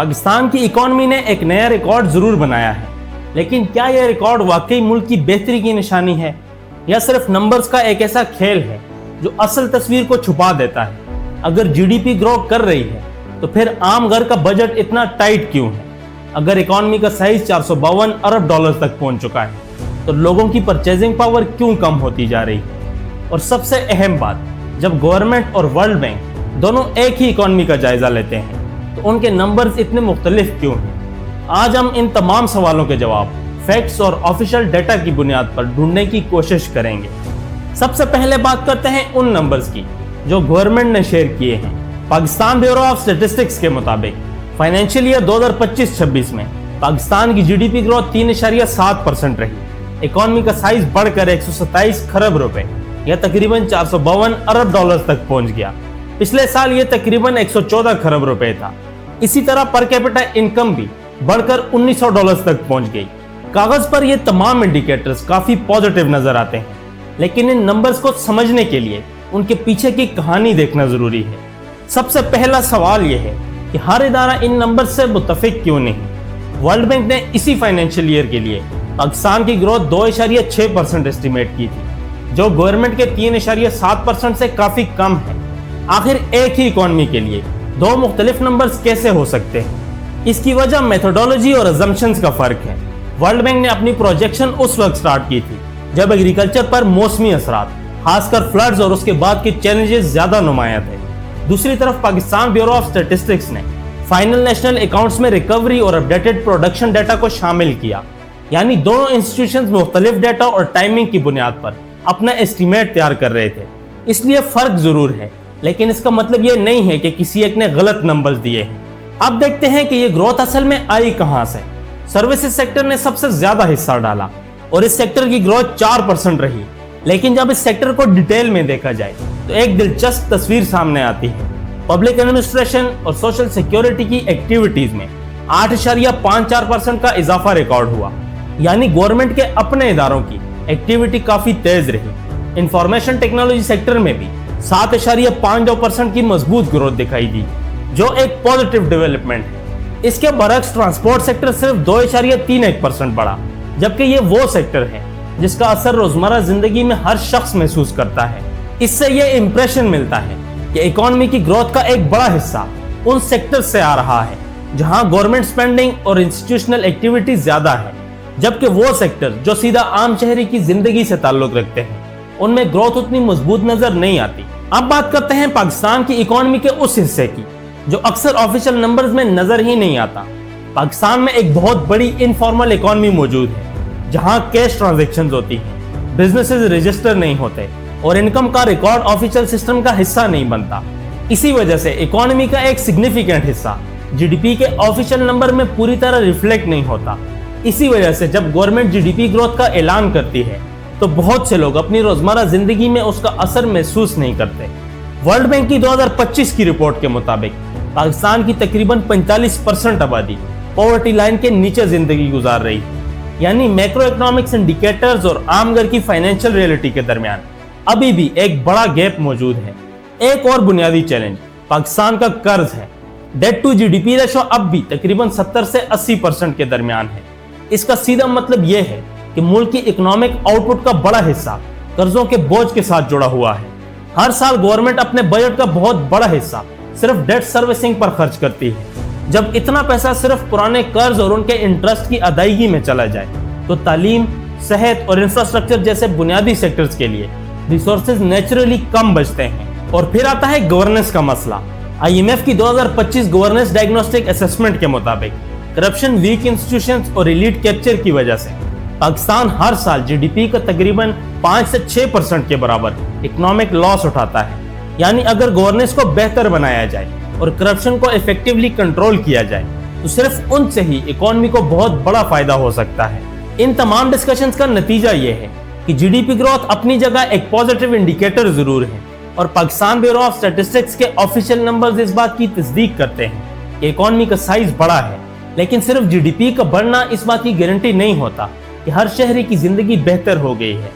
پاکستان کی اکانومی نے ایک نیا ریکارڈ ضرور بنایا ہے، لیکن کیا یہ ریکارڈ واقعی ملک کی بہتری کی نشانی ہے یا صرف نمبرز کا ایک ایسا کھیل ہے جو اصل تصویر کو چھپا دیتا ہے؟ اگر جی ڈی پی گرو کر رہی ہے تو پھر عام گھر کا بجٹ اتنا ٹائٹ کیوں ہے؟ اگر اکانومی کا سائز 452 ارب ڈالر تک پہنچ چکا ہے تو لوگوں کی پرچیزنگ پاور کیوں کم ہوتی جا رہی ہے؟ اور سب سے اہم بات، جب گورنمنٹ اور ورلڈ بینک دونوں ایک ہی اکانومی کا جائزہ لیتے ہیں تو ان کے نمبرز اتنے مختلف کیوں ہیں؟ آج ہم ان تمام سوالوں کے جواب فیکٹس اور آفیشل ڈیٹا کی بنیاد پر ڈھونڈنے کی کوشش کریں گے۔ سب سے پہلے بات کرتے ہیں ان نمبرز کی جو گورنمنٹ نے شیئر کیے ہیں۔ پاکستان بیورو آف اسٹیٹسٹکس کے مطابق فائنینشیل ایئر 2025-26 میں پاکستان کی جی ڈی پی گروتھ 3.7% رہی۔ اکانومی کا سائز بڑھ کر 127 کھرب روپے یا تقریباً 452 ارب ڈالر تک پہنچ گیا۔ پچھلے سال یہ تقریباً 114 کھرب روپے تھا۔ اسی طرح پر کیپٹا انکم بھی بڑھ کر 1900 ڈالر تک پہنچ گئی۔ کاغذ پر یہ تمام انڈیکیٹرز کافی پازیٹیو نظر آتے ہیں، لیکن ان نمبرز کو سمجھنے کے لیے ان کے پیچھے کی کہانی دیکھنا ضروری ہے۔ سب سے پہلا سوال یہ ہے کہ ہر ادارہ ان نمبر سے متفق کیوں نہیں؟ ورلڈ بینک نے اسی فائنینشیل ایئر کے لیے پاکستان کی گروتھ 2.6% اسٹیمیٹ کی تھی، جو گورنمنٹ کے 3.7% سے کافی کم ہے۔ آخر ایک ہی اکانومی کے لیے دو مختلف نمبرز کیسے ہو سکتے ہیں؟ اس کی وجہ میتھڈولوجی اور اسمپشنز کا فرق ہے۔ ورلڈ بینک نے اپنی پروجیکشن اس وقت سٹارٹ کی تھی جب ایگریکلچر پر موسمی اثرات، خاص کر فلڈز اور اس کے بعد کے چیلنجز زیادہ نمایاں تھے۔ دوسری طرف پاکستان بیورو آف اسٹیٹسٹکس نے فائنل نیشنل اکاؤنٹس میں ریکوری اور اپڈیٹڈ پروڈکشن ڈیٹا کو شامل کیا، یعنی دونوں انسٹیٹیوشنز مختلف ڈیٹا اور ٹائمنگ کی بنیاد پر اپنا ایسٹیمیٹ تیار کر رہے تھے۔ اس لیے فرق ضرور ہے، لیکن اس کا مطلب یہ نہیں ہے کہ کسی ایک نے غلط نمبرز دیے ہیں۔ اب دیکھتے ہیں کہ یہ گروتھ اصل میں آئی کہاں سے۔ سروسز سیکٹر نے سب سے زیادہ حصہ ڈالا اور اس سیکٹر کی گروتھ 4% رہی، لیکن جب اس سیکٹر کو ڈیٹیل میں دیکھا جائے تو ایک دلچسپ تصویر سامنے آتی ہے۔ پبلک ایڈمنسٹریشن اور سوشل سیکیورٹی کی ایکٹیویٹیز میں 8.54% کا اضافہ ریکارڈ ہوا، یعنی گورنمنٹ کے اپنے اداروں کی ایکٹیویٹی کافی تیز رہی۔ انفارمیشن ٹیکنالوجی سیکٹر میں بھی 7.52% کی مضبوط گروتھ دکھائی دی، جو ایک پازیٹیو ڈیولپمنٹ ہے۔ اس کے برعکس ٹرانسپورٹ سیکٹر صرف 2.31% بڑھا، جبکہ یہ وہ سیکٹر ہے جس کا اثر روزمرہ زندگی میں ہر شخص محسوس کرتا ہے۔ اس سے یہ امپریشن ملتا ہے کہ اکانومی کی گروتھ کا ایک بڑا حصہ ان سیکٹر سے آ رہا ہے جہاں گورنمنٹ سپینڈنگ اور انسٹیٹیوشنل ایکٹیویٹی زیادہ ہے، جبکہ وہ سیکٹر جو سیدھا عام شہری کی زندگی سے تعلق رکھتے ہیں ان میں گروتھ اتنی مضبوط نظر نہیں آتی۔ اب بات کرتے ہیں پاکستان کی اکانومی کے اس حصے کی جو اکثر آفیشل نمبرز میں نظر ہی نہیں آتا۔ پاکستان میں ایک بہت بڑی انفارمل اکانومی موجود ہے جہاں کیش ٹرانزیکشنز ہوتی ہیں، بزنسز رجسٹر نہیں ہوتے اور انکم کا ریکارڈ آفیشل سسٹم کا حصہ نہیں بنتا۔ اسی وجہ سے اکانومی کا ایک سگنیفیکنٹ حصہ جی ڈی پی کے آفیشل نمبر میں پوری طرح ریفلیکٹ نہیں ہوتا۔ اسی وجہ سے جب government G D P growth کا اعلان کرتی ہے تو بہت سے لوگ اپنی روزمرہ زندگی میں اس کا اثر محسوس نہیں کرتے۔ ورلڈ بینک کی 2025 کی رپورٹ کے مطابق پاکستان کی تقریباً 45% آبادی پاورٹی لائن کے نیچے زندگی گزار رہی ہے، یعنی میکرو اکنامکس انڈیکیٹرز اور عام گھر کی فائنینشیل ریئلٹی کے درمیان ابھی بھی ایک بڑا گیپ موجود ہے۔ ایک اور بنیادی چیلنج پاکستان کا قرض ہے۔ Debt to G D P ratio اب بھی تقریباً 70 سے 80% کے درمیان ہے۔ اس کا سیدھا مطلب یہ ہے کہ ملک کی اکنامک آؤٹ پٹ کا بڑا حصہ قرضوں کے بوجھ کے ساتھ جڑا ہوا ہے۔ ہر سال گورنمنٹ اپنے بجٹ کا بہت بڑا حصہ صرف ڈیٹ سروسنگ پر خرچ کرتی ہے۔ جب اتنا پیسہ صرف پرانے قرض اور ان کے انٹرسٹ کی ادائیگی میں چلا جائے تو تعلیم، صحت اور انفراسٹرکچر جیسے بنیادی سیکٹرز کے لیے ریسورسز نیچرلی کم بچتے ہیں۔ اور پھر آتا ہے گورننس کا مسئلہ۔ آئی ایم ایف کی 2025 گورننس ڈائگنوسٹک اسسمنٹ کے مطابق کرپشن، ویک انسٹیٹیوشنز اور ایلیٹ کیپچر کی وجہ سے پاکستان ہر سال جی ڈی پی کا تقریباً 5 سے 6% کے برابر اکنامک لاس اٹھاتا ہے۔ یعنی اگر گورننس کو بہتر بنایا جائے اور کرپشن کو ایفیکٹولی کنٹرول کیا جائے تو صرف ان سے ہی اکانومی کو بہت بڑا فائدہ ہو سکتا ہے۔ ان تمام ڈسکشنز کا نتیجہ یہ ہے کہ جی ڈی پی گروتھ اپنی جگہ ایک پازیٹیو انڈیکیٹر ضرور ہے، اور پاکستان بیورو آف اسٹیٹسٹکس کے آفیشیل نمبرز اس بات کی تصدیق کرتے ہیں کہ اکانومی کا سائز بڑا ہے، لیکن صرف جی ڈی پی کا بڑھنا اس بات کی گارنٹی نہیں ہوتا کہ ہر شہری کی زندگی بہتر ہو گئی ہے۔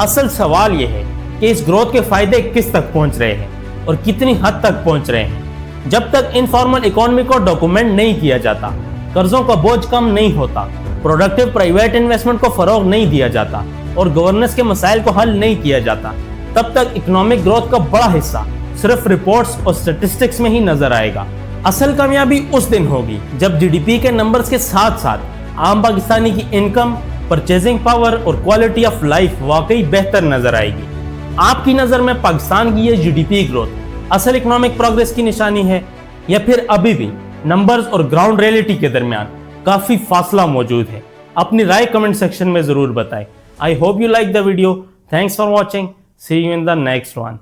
اصل سوال یہ ہے کہ اس گروتھ کے فائدے کس تک پہنچ رہے ہیں اور کتنی حد تک پہنچ رہے ہیں۔ جب تک انفارمل اکانومی کو ڈاکومنٹ نہیں کیا جاتا، قرضوں کا بوجھ کم نہیں ہوتا، پروڈکٹیو پرائیویٹ انویسٹمنٹ کو فروغ نہیں دیا جاتا اور گورننس کے مسائل کو حل نہیں کیا جاتا، تب تک اکنامک گروتھ کا بڑا حصہ صرف رپورٹس اور سٹیٹسٹکس میں ہی نظر آئے گا۔ اصل کامیابی اس دن ہوگی جب جی ڈی پی کے نمبرز کے ساتھ ساتھ عام پاکستانی کی انکم، پرچیزنگ پاور اور کوالٹی آف لائف واقعی بہتر نظر آئے گی۔ آپ کی نظر میں پاکستان کی یہ جی ڈی پی گروتھ اصل اکنامک پروگریس کی نشانی ہے یا پھر ابھی بھی نمبرز اور گراؤنڈ ریئلٹی کے درمیان کافی فاصلہ موجود ہے؟ اپنی رائے کمنٹ سیکشن میں ضرور بتائیں۔ I hope you like the video. Thanks for watching. See you in the next one.